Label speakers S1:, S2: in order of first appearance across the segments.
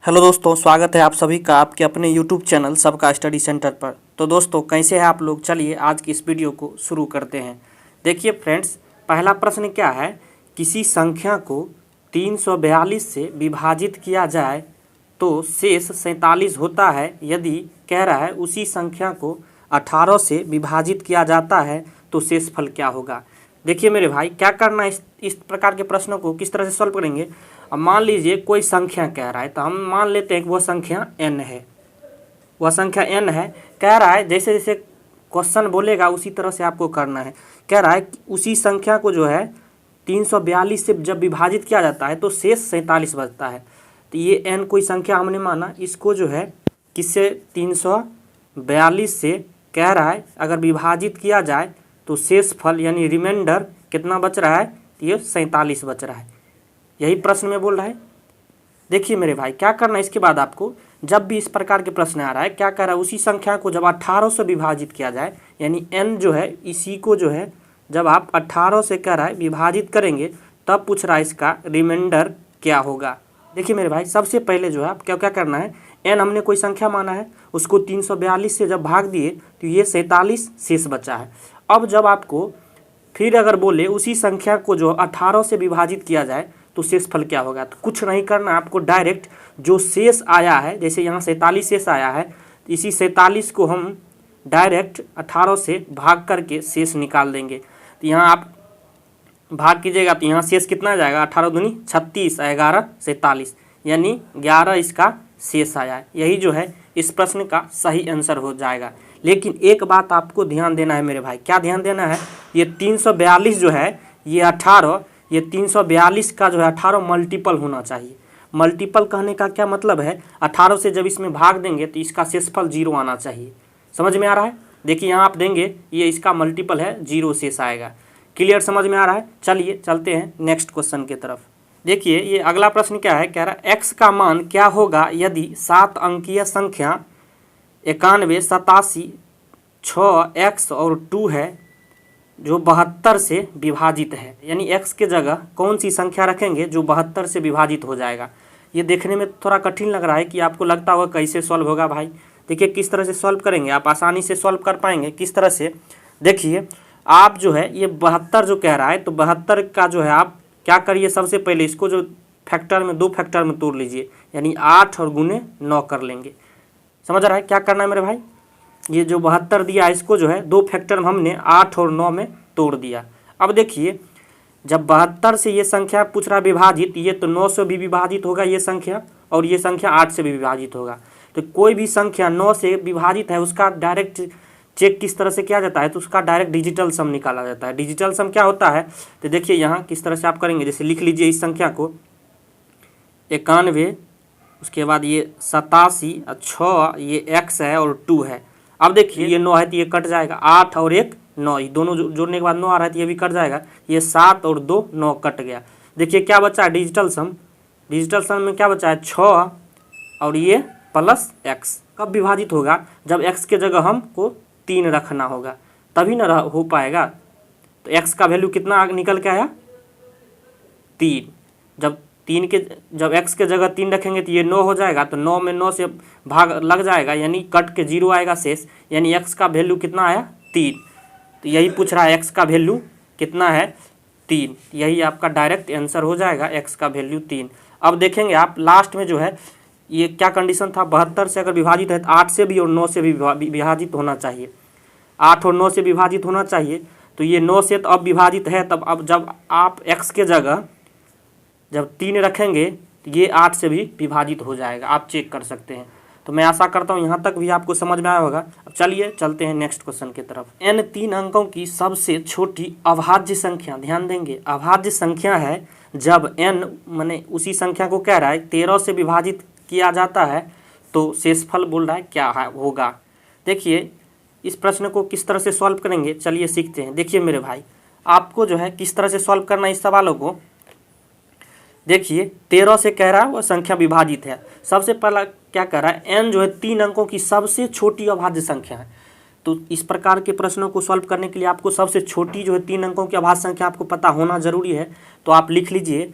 S1: Hello दोस्तों, स्वागत है आप सभी का आपके अपने YouTube चैनल सबका स्टडी सेंटर पर। तो दोस्तों, कैसे हैं आप लोग? चलिए आज की इस वीडियो को शुरू करते हैं। देखिए फ्रेंड्स, पहला प्रश्न क्या है, किसी संख्या को 342 से विभाजित किया जाए तो शेष 47 होता है। यदि कह रहा है उसी संख्या को 18 से विभाजित किया जाता है तो शेषफल क्या होगा। देखिए मेरे भाई, क्या करना है, इस प्रकार के प्रश्नों को किस तरह से सॉल्व करेंगे। अब मान लीजिए कोई संख्या कह रहा है, तो हम मान लेते हैं कि वह संख्या n है, वह संख्या n है। कह रहा है जैसे जैसे क्वेश्चन बोलेगा उसी तरह से आपको करना है। कह रहा है कि उसी संख्या को जो है 342 से जब विभाजित किया जाता है तो शेष 47 बचता है। तो ये n कोई संख्या हमने माना, इसको जो है किससे 342 से कह रहा है अगर विभाजित किया जाए तो शेष फल यानी रिमाइंडर कितना बच रहा है, ये 47 बच रहा है। यही प्रश्न में बोल रहा है। देखिए मेरे भाई, क्या करना है इसके बाद आपको, जब भी इस प्रकार के प्रश्न आ रहा है, क्या कर रहा है, उसी संख्या को जब 18 से विभाजित किया जाए, यानी n जो है इसी को जो है जब आप 18 से कह रहा है विभाजित करेंगे तब पूछ रहा है इसका रिमाइंडर क्या होगा। देखिए मेरे भाई, सबसे पहले जो है आप क्या क्या करना है, n हमने कोई संख्या माना है, उसको 342 से जब भाग दिए तो ये 47 शेष बचा है। अब जब आपको फिर अगर बोले उसी संख्या को जो 18 से विभाजित किया जाए तो शेषफल क्या होगा, तो कुछ नहीं करना, आपको डायरेक्ट जो शेष आया है, जैसे यहाँ 47 शेष आया है, इसी 47 को हम डायरेक्ट 18 से भाग करके शेष निकाल देंगे। तो यहाँ आप भाग कीजिएगा तो यहाँ शेष कितना आ जाएगा, 18 दूनी 36, 11 47, यानी 11 इसका शेष आया है। यही जो है इस प्रश्न का सही आंसर हो जाएगा। लेकिन एक बात आपको ध्यान देना है मेरे भाई, क्या ध्यान देना है, ये 342 जो है ये 18, ये 342 का जो है 18 मल्टीपल होना चाहिए। मल्टीपल कहने का क्या मतलब है, 18 से जब इसमें भाग देंगे तो इसका शेषफल 0 आना चाहिए। समझ में आ रहा है? देखिए यहाँ आप देंगे ये इसका मल्टीपल है, 0 शेष आएगा। क्लियर, समझ में आ रहा है? चलिए चलते हैं नेक्स्ट क्वेश्चन की तरफ। देखिए ये अगला प्रश्न क्या है, कह रहा है x का मान क्या होगा यदि 7 अंकीय संख्या 91, 87, 6x और 2 है जो 72 से विभाजित है। यानी x के जगह कौन सी संख्या रखेंगे जो 72 से विभाजित हो जाएगा। ये देखने में थोड़ा कठिन लग रहा है कि आपको लगता होगा कैसे सॉल्व होगा। भाई देखिए किस तरह से सॉल्व करेंगे, आप आसानी से सॉल्व कर पाएंगे। किस तरह से, देखिए आप जो है ये 72 जो कह रहा है, तो 72 का जो है आप क्या करिए, सबसे पहले इसको जो फैक्टर में 2 फैक्टर में तोड़ लीजिए, यानी 8 और गुने 9 कर लेंगे। समझ रहा है क्या करना है मेरे भाई, ये जो 72 दिया इसको जो है 2 फैक्टर में हमने 8 और 9 में तोड़ दिया। अब देखिए जब 72 से ये संख्या पूछ रहा विभाजित, ये तो 9 से भी विभाजित होगा ये संख्या, और ये संख्या 8 से भी विभाजित होगा। तो कोई भी संख्या 9 से विभाजित है उसका डायरेक्ट चेक किस तरह से किया जाता है, तो उसका डायरेक्ट डिजिटल सम निकाला जाता है। डिजिटल सम क्या होता है, तो देखिए यहाँ किस तरह से आप करेंगे, जैसे लिख लीजिए इस संख्या को 91, उसके बाद ये 87, 6, ये x है और 2 है। अब देखिए ये 9 है तो ये कट जाएगा, 8 और 1 9, ये दोनों जोड़ने के बाद 9 आ रहा है तो ये भी कट जाएगा, ये 7 और 2 9 कट गया। देखिए क्या बचा है डिजिटल सम, डिजिटल सम में क्या बचा है 6 और ये प्लस x। कब विभाजित होगा, जब x के जगह हमको 3 रखना होगा, तभी ना हो पाएगा। तो x का वैल्यू कितना निकल के आया 3। जब x के जगह 3 रखेंगे तो ये 9 हो जाएगा, तो 9 में 9 से भाग लग जाएगा, यानी कट के 0 आएगा शेष, यानी x का वैल्यू कितना आया 3। तो यही पूछ रहा है x का वैल्यू कितना है 3, यही आपका डायरेक्ट आंसर हो जाएगा, x का वैल्यू 3। अब देखेंगे आप लास्ट में जो है ये क्या कंडीशन था, 72 से अगर विभाजित है तो 8 से भी और 9 से भी विभाजित होना चाहिए, 8 और 9 से विभाजित होना चाहिए। तो ये 9 से तो अब विभाजित है, तब अब जब आप x के जगह जब 3 रखेंगे तो ये 8 से भी विभाजित हो जाएगा, आप चेक कर सकते हैं। तो मैं आशा करता हूँ यहाँ तक भी आपको समझ में आया होगा। अब चलिए चलते हैं नेक्स्ट क्वेश्चन की तरफ। n 3 अंकों की सबसे छोटी अभाज्य संख्या, ध्यान देंगे अभाज्य संख्या है जब n माने उसी संख्या को कह रहा है 13 से विभाजित किया जाता है तो शेषफल बोल रहा है क्या होगा। देखिए इस प्रश्न को किस तरह से सॉल्व करेंगे, चलिए सीखते हैं। देखिए मेरे भाई, आपको जो है किस तरह से सॉल्व करना है इस सवालों को। देखिए 13 से कह रहा है वह संख्या विभाजित है, सबसे पहला क्या कह रहा है n जो है 3 अंकों की सबसे छोटी अभाज्य संख्या है। तो इस प्रकार के प्रश्नों को सॉल्व करने के लिए आपको सबसे छोटी जो है 3 अंकों की अभाज्य संख्या आपको पता होना जरूरी है। तो आप लिख लीजिए,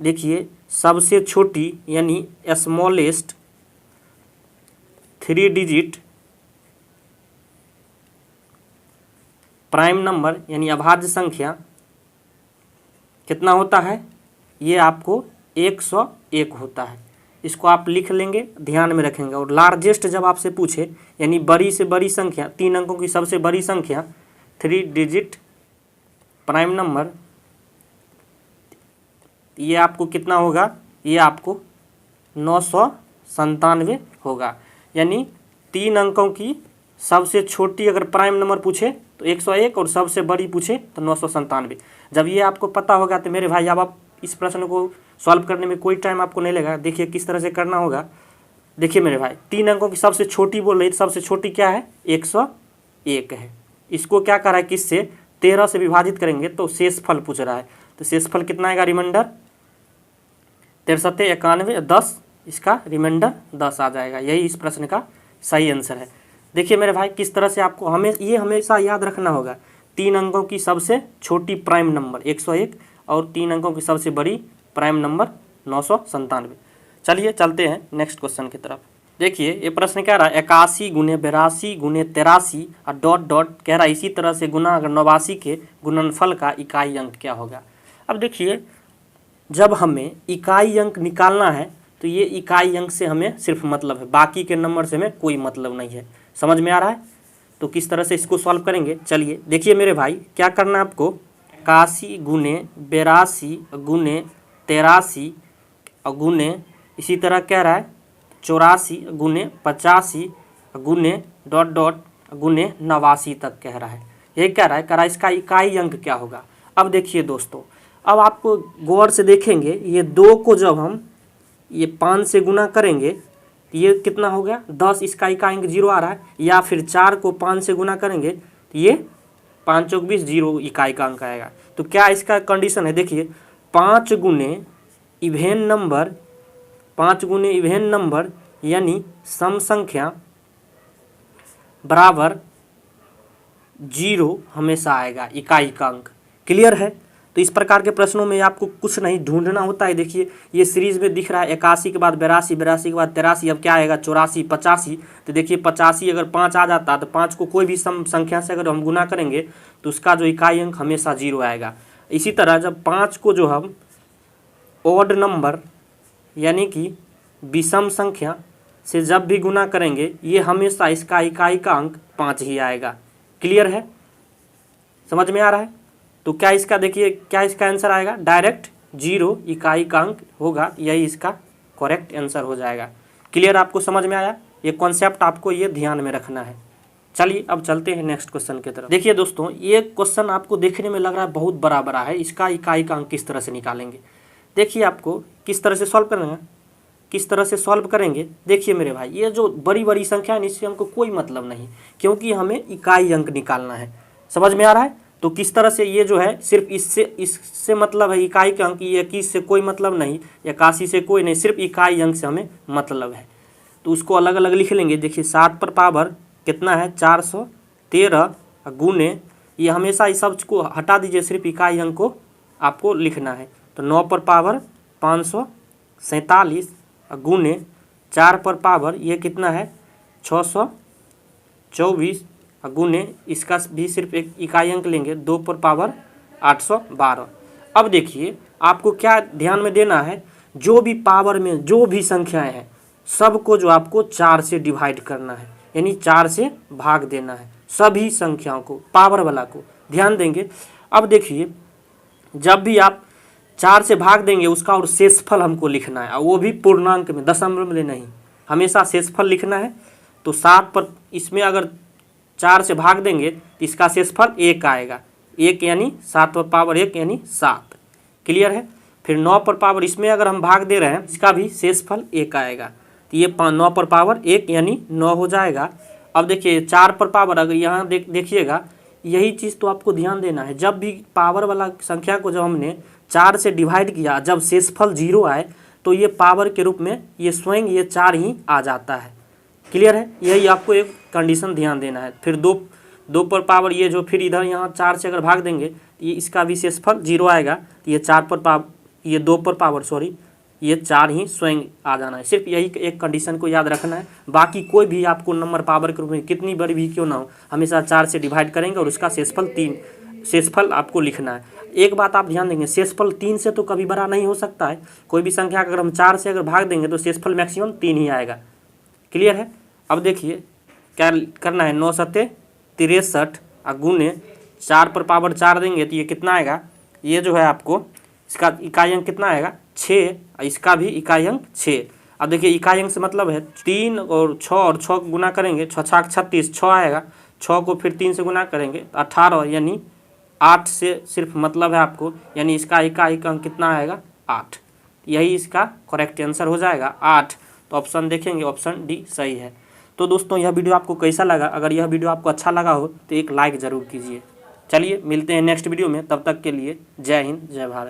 S1: देखिए सबसे छोटी यानी स्मॉलेस्ट 3 डिजिट प्राइम नंबर यानी अभाज्य संख्या कितना होता है, ये आपको 101 होता है। इसको आप लिख लेंगे, ध्यान में रखेंगे। और लार्जेस्ट जब आपसे पूछे यानी बड़ी से बड़ी संख्या, 3 अंकों की सबसे बड़ी संख्या 3 डिजिट प्राइम नंबर, ये आपको कितना होगा, ये आपको 997 होगा। यानी 3 अंकों की सबसे छोटी अगर प्राइम नंबर पूछे तो 101 और सबसे बड़ी पूछे तो 997। जब ये आपको पता होगा तो मेरे भाई अब आप इस प्रश्न को सॉल्व करने में कोई टाइम आपको नहीं लगेगा। देखिए किस तरह से करना होगा। देखिए मेरे भाई 3 अंकों की सबसे छोटी बोल रही, सबसे छोटी क्या है, 101 है। इसको क्या कर रहा है, किससे, 13 से विभाजित करेंगे तो शेषफल पूछ रहा है। तो शेषफल कितना आएगा, रिमाइंडर 63 91 10, इसका रिमाइंडर 10 आ जाएगा। यही इस प्रश्न का सही आंसर है। देखिए मेरे भाई किस तरह से आपको ये हमेशा याद रखना होगा। 3 अंकों की सबसे छोटी प्राइम नंबर 101 और 3 अंकों की सबसे बड़ी प्राइम नंबर 997। चलिए चलते हैं नेक्स्ट क्वेश्चन की तरफ। देखिए ये प्रश्न कह रहा है 81 गुने 82 गुने 83 और डॉट डॉट कह रहा है इसी तरह से गुना अगर 89 के गुणनफल का इकाई अंक क्या होगा। अब देखिए जब हमें इकाई अंक निकालना है तो ये इकाई अंक से हमें सिर्फ मतलब है, बाकी के नंबर से हमें कोई मतलब नहीं है। समझ में आ रहा है। तो किस तरह से इसको सॉल्व करेंगे, चलिए देखिए मेरे भाई क्या करना है आपको, 81 गुने 82 गुने 83 और गुने इसी तरह कह रहा है 84 गुने 85 गुने डॉट डॉट गुने 89 तक कह रहा है। ये कह रहा है इसका इकाई अंक क्या होगा। अब देखिए दोस्तों, अब आपको गौर से देखेंगे ये 2 को जब हम ये 5 से गुना करेंगे तो ये कितना हो गया 10, इसका इकाई अंक 0 आ रहा है। या फिर 4 को 5 से गुना करेंगे तो ये 5 चौक 20 0 इकाई का अंक आएगा। तो क्या इसका कंडीशन है, देखिए 5 गुने इवेन नंबर यानी सम संख्या बराबर 0 हमेशा आएगा इकाई का अंक। क्लियर है। तो इस प्रकार के प्रश्नों में आपको कुछ नहीं ढूंढना होता है। देखिए ये सीरीज में दिख रहा है 81 के बाद 82, 82 के बाद 83, अब क्या आएगा 84, 85। तो देखिए 85 अगर 5 आ जाता तो 5 को कोई भी सम संख्या से अगर हम गुना करेंगे तो उसका जो इकाई अंक हमेशा 0 आएगा। इसी तरह जब 5 को जो हम ऑड नंबर यानी कि विषम संख्या से जब भी गुना करेंगे ये हमेशा इसका इकाई का अंक 5 ही आएगा। क्लियर है, समझ में आ रहा है। तो क्या इसका देखिए क्या इसका आंसर आएगा, डायरेक्ट 0 इकाई का अंक होगा, यही इसका करेक्ट आंसर हो जाएगा। क्लियर, आपको समझ में आया। ये कॉन्सेप्ट आपको ये ध्यान में रखना है। चलिए अब चलते हैं नेक्स्ट क्वेश्चन की तरफ। देखिए दोस्तों ये क्वेश्चन आपको देखने में लग रहा है बहुत बड़ा बड़ा है, इसका इकाई का अंक किस तरह से निकालेंगे। देखिए आपको किस तरह से सॉल्व करेंगे, देखिए मेरे भाई ये जो बड़ी बड़ी संख्या है इससे हमको कोई मतलब नहीं, क्योंकि हमें इकाई अंक निकालना है। समझ में आ रहा है। तो किस तरह से ये जो है सिर्फ इससे मतलब है इकाई के अंक, ये 21 से कोई मतलब नहीं, 81 से कोई नहीं, सिर्फ इकाई अंक से हमें मतलब है। तो उसको अलग अलग लिख लेंगे। देखिए 7 पर पावर कितना है 413 गुने, ये हमेशा इस सब को हटा दीजिए, सिर्फ इकाई अंक को आपको लिखना है। तो 9 पर पावर 547 गुने 4 पर पावर ये कितना है 624 गुने इसका भी सिर्फ एक इकाई अंक लेंगे 2 पर पावर 812। अब देखिए आपको क्या ध्यान में देना है, जो भी पावर में जो भी संख्याएं हैं सबको जो आपको 4 से डिवाइड करना है, यानी 4 से भाग देना है सभी संख्याओं को, पावर वाला को ध्यान देंगे। अब देखिए जब भी आप 4 से भाग देंगे उसका और शेषफल हमको लिखना है, और वो भी पूर्णांक में, दशमलव में नहीं, हमेशा शेषफल लिखना है। तो 7 पर इसमें अगर 4 से भाग देंगे तो इसका शेषफल 1 आएगा, 1 यानी 7 पर पावर 1 यानी 7। क्लियर है। फिर 9 पर पावर इसमें अगर हम भाग दे रहे हैं इसका भी शेषफल 1 आएगा, तो ये 9 पर पावर 1 यानी 9 हो जाएगा। अब देखिए 4 पर पावर अगर यहाँ देखिएगा, यही चीज़ तो आपको ध्यान देना है, जब भी पावर वाला संख्या को जब हमने 4 से डिवाइड किया, जब शेषफल 0 आए तो ये पावर के रूप में ये स्वयं ये 4 ही आ जाता है। क्लियर है, यही आपको एक कंडीशन ध्यान देना है। फिर 2 पर पावर ये जो फिर इधर यहाँ 4 से अगर भाग देंगे ये इसका भी शेषफल 0 आएगा, तो ये 2 पर पावर ये 4 ही स्वयं आ जाना है। सिर्फ यही एक कंडीशन को याद रखना है। बाकी कोई भी आपको नंबर पावर के रूप में कितनी बड़ी भी क्यों ना हो, हमेशा 4 से डिवाइड करेंगे और उसका शेषफल आपको लिखना है। एक बात आप ध्यान देंगे, शेषफल 3 से तो कभी बड़ा नहीं हो सकता है। कोई भी संख्या अगर हम 4 से अगर भाग देंगे तो शेषफल मैक्सिमम 3 ही आएगा। क्लियर है। अब देखिए क्या करना है, 9 सत्ते 63 गुने 4 पर पावर 4 देंगे तो ये कितना आएगा, ये जो है आपको इसका इकाई अंक कितना आएगा 6, इसका भी इकाई अंक 6। अब देखिए इकाई अंक से मतलब है 3 और 6 गुना करेंगे, 6 6 36 6 आएगा, 6 को फिर 3 से गुना करेंगे 18, यानी 8 से सिर्फ मतलब है आपको, यानी इसका इकाई अंक कितना आएगा 8। यही इसका करेक्ट आंसर हो जाएगा 8। तो ऑप्शन देखेंगे, ऑप्शन डी सही है। तो दोस्तों यह वीडियो आपको कैसा लगा, अगर यह वीडियो आपको अच्छा लगा हो तो एक लाइक ज़रूर कीजिए। चलिए मिलते हैं नेक्स्ट वीडियो में, तब तक के लिए जय हिंद जय भारत।